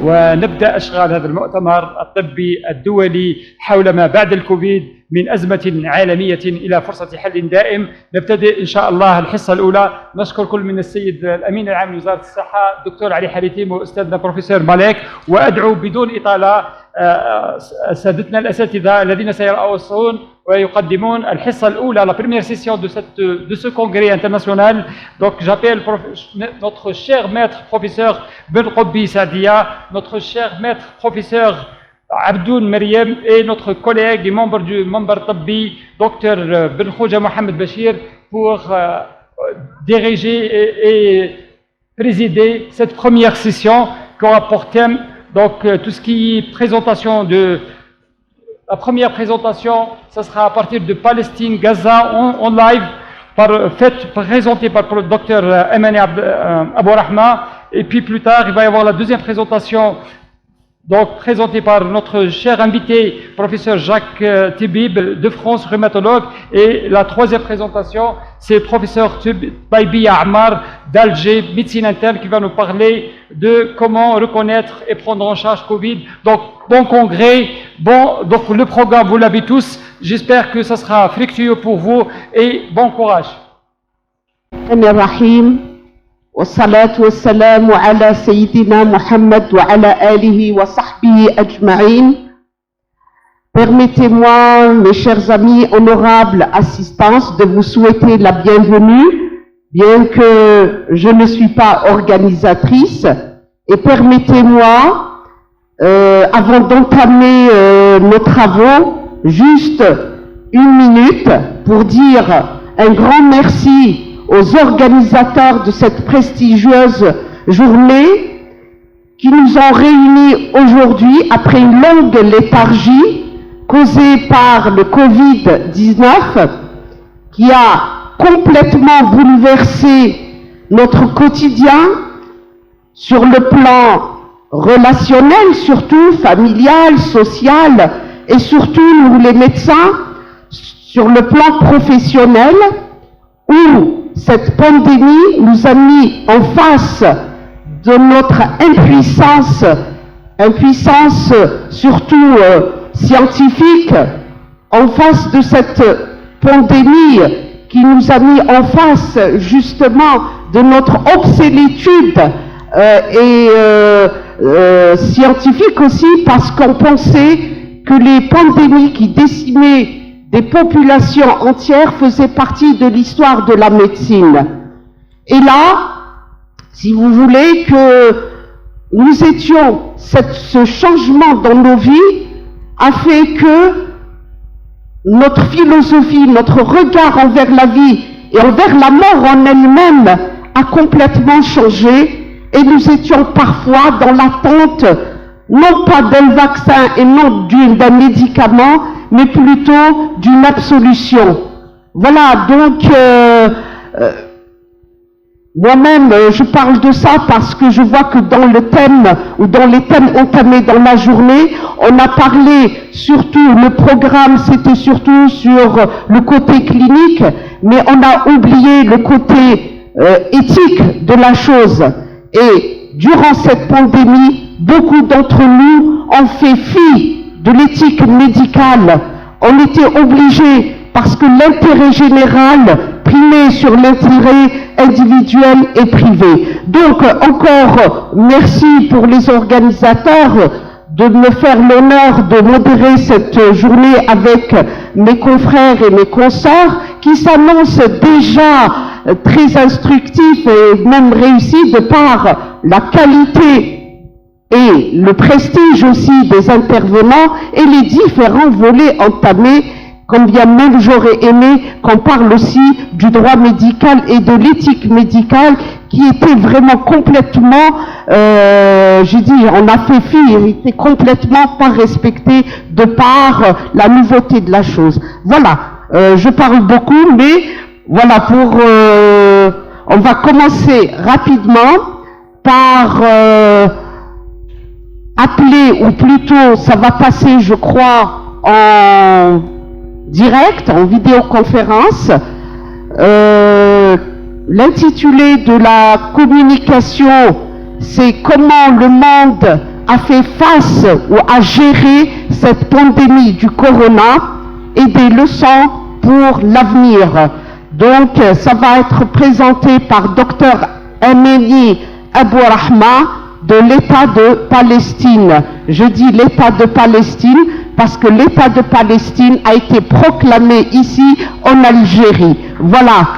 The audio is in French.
ونبدأ أشغال هذا المؤتمر الطبي الدولي حول ما بعد الكوفيد من أزمة عالمية إلى فرصة حل دائم. نبتدئ إن شاء الله الحصة الأولى. نشكر كل من السيد الأمين العام لوزارة الصحة الدكتور علي حليتيم وأستاذنا بروفيسور مالك، وأدعو بدون إطالة سادتنا الأساتذة الذين سيرأسون ويقدمون الحصة الأولى, la première session de ce congrès international. Donc j'appelle notre cher maître professeur Ben Robbi Sadia, notre cher maître professeur Abdoun Meriem et notre collègue et membre du Mambar Tabbi, Dr Ben Khouja Mohamed Bachir, pour diriger et présider cette première session qui aura pour thème donc tout ce qui est présentation de la première présentation, ça sera à partir de Palestine, Gaza, en live, présentée par le docteur Emani Abou Rahma. Et puis plus tard, il va y avoir la deuxième présentation, donc présentée par notre cher invité, professeur Jacques Tibib de France, rhumatologue. Et la troisième présentation, c'est le professeur Taibi Ammar d'Alger, médecine interne, qui va nous parler de comment reconnaître et prendre en charge Covid. Donc, bon congrès, donc le programme, vous l'avez tous. J'espère que ça sera fructueux pour vous et bon courage. والصلاة والسلام على سيدنا محمد وعلى آله وصحبه أجمعين. Permettez-moi, mes chers amis, honorable assistance, de vous souhaiter la bienvenue, bien que je ne suis pas organisatrice. Et permettez-moi, avant d'entamer nos travaux, juste une minute pour dire un grand merci aux organisateurs de cette prestigieuse journée qui nous ont réunis aujourd'hui après une longue léthargie causée par le Covid-19 qui a complètement bouleversé notre quotidien sur le plan relationnel, surtout familial, social et surtout nous les médecins sur le plan professionnel où cette pandémie nous a mis en face de notre impuissance surtout scientifique, en face de cette pandémie qui nous a mis en face justement de notre obsolétude scientifique aussi, parce qu'on pensait que les pandémies qui décimaient des populations entières faisaient partie de l'histoire de la médecine. Et là, si vous voulez que nous étions, ce changement dans nos vies a fait que notre philosophie, notre regard envers la vie et envers la mort en elle-même a complètement changé, et nous étions parfois dans l'attente non pas d'un vaccin et non d'un médicament, mais plutôt d'une absolution. Voilà, donc moi-même je parle de ça parce que je vois que dans le thème ou dans les thèmes entamés dans la journée, on a parlé surtout, le programme c'était surtout sur le côté clinique, mais on a oublié le côté éthique de la chose. Et durant cette pandémie, beaucoup d'entre nous ont fait fi de l'éthique médicale. On était obligés, parce que l'intérêt général primait sur l'intérêt individuel et privé. Donc, encore merci pour les organisateurs de me faire l'honneur de modérer cette journée avec mes confrères et mes consoeurs qui s'annoncent déjà très instructifs et même réussis de par la qualité et le prestige aussi des intervenants et les différents volets entamés, comme bien même j'aurais aimé qu'on parle aussi du droit médical et de l'éthique médicale qui était vraiment complètement, j'ai dit, on a fait fi, il était complètement pas respecté de par la nouveauté de la chose. Voilà, je parle beaucoup, mais voilà, on va commencer rapidement par appeler, ou plutôt ça va passer, je crois, en direct, en vidéoconférence, l'intitulé de la communication c'est comment le monde a fait face ou a géré cette pandémie du corona et des leçons pour l'avenir. Donc, ça va être présenté par Dr Ameni Abou-Rahma de l'État de Palestine. Je dis l'État de Palestine parce que l'État de Palestine a été proclamé ici en Algérie. Voilà.